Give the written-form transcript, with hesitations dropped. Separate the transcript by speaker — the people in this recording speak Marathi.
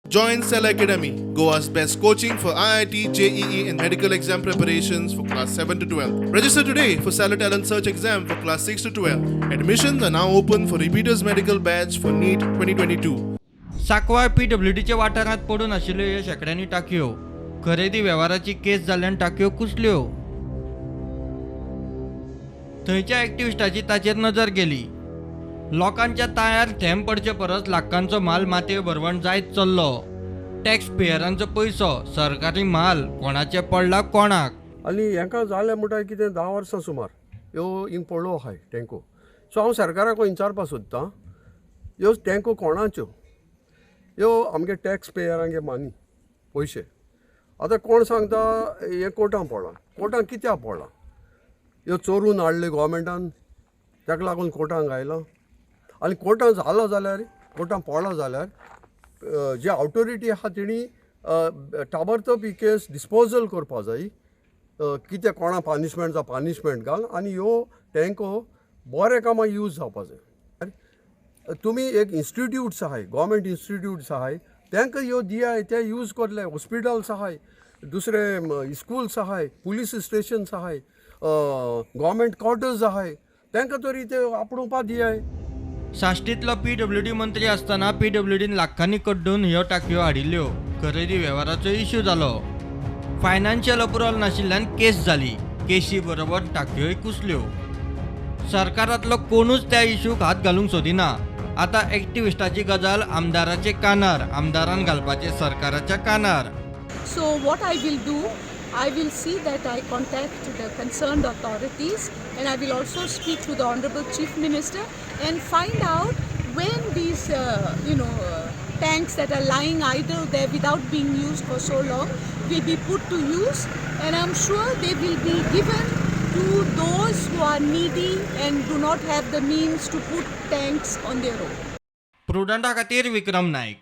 Speaker 1: Join Cell Academy, Goa's best coaching for IIT, JEE, and medical exam preparations for class 7 to 12. Register today for Cell Talent Search exam for class 6 to 12. Admissions are now open for repeaters medical batch for NEET 2022.
Speaker 2: Sancoale PWDच्या वाठारांत पडून आशिल्ल्यो ह्या शेकड्यांनी टाकयो खरेदी व्यवहाराची केस जाल्ल्यान टाकयो कुसल्यो. थंयच्या एक्टिविस्टाची ताचेर नजर गेली. लोकांच्या ताळ्यार थेंब पडचे परस लाखांचो माल मातये भरवण जायत चल्लो. टॅक्स पेयरांचो पयसो सरकारी माल कोणाचे पडला कोणाक.
Speaker 3: आनी हांकां जालें म्हणटा कितें 10 वर्सां सुमार ह्यो हिंग पडलो आहाय टँको. सो हांव सरकाराक विचारपा सोदतां ह्यो टँको कोणाच्यो. ह्यो आमगे टॅक्स पेयरांगे मानी पयशे. आतां कोण सांगता हें कोर्टां पडलां. कोर्टां कित्याक पडलां. ह्यो चोरून हाडले गोवोरमेंटान ताका लागून कोर्टांक आयलां. आनी कोर्टां जालो जाल्यार कोर्टां पडलो जाल्यार जे ऑथोरिटी आहा तेणी ताबडतोब ही केस डिस्पोजल करपा जाय. कितें कोणा पनिशमेंट जावं पनिशमेंट घाल आनी ह्यो टँको बरे कामां यूज जावपा जाय. तुमी एक इन्स्टिट्यूट्स आहाय गोवोरमेंट इन्स्टिट्यूट्स आहाय तांकां ह्यो दियाय ते यूज करले. हॉस्पिटल्स आहाय दुसरे स्कूल्स आहाय पुलीस स्टेशन्स आहाय गोवोरमेंट क्वॉर्टर्स आहाय तांकां तरी ते आपणुवपा दियाय.
Speaker 2: साश्टींतलो PWD मंत्री आसतना PWDन लाखांनी कड्डून ह्यो टाकयो हाडिल्ल्यो. खरेदी व्यवहाराचो इश्यू जालो. फायनान्शियल अप्रुवल नाशिल्ल्यान केस जाली. केसी बरोबर टाकयोय कुसल्यो. सरकारांतलो कोणूच त्या इश्यूक हात घालूंक सोदिना. आतां एक्टिविस्टाची गजाल आमदाराचे कानार आमदारान घालपाचे सरकाराच्या कानार.
Speaker 4: So what I will do, I will see that I contact the concerned authorities and I will also speak to the Honorable Chief Minister and find out when these tanks that are lying idle there without being used for so long will be put to use, and I'm sure they will be given to those who are needy and do not have the means to put tanks on their own.
Speaker 2: प्रुडंटा खातीर विक्रम नाईक.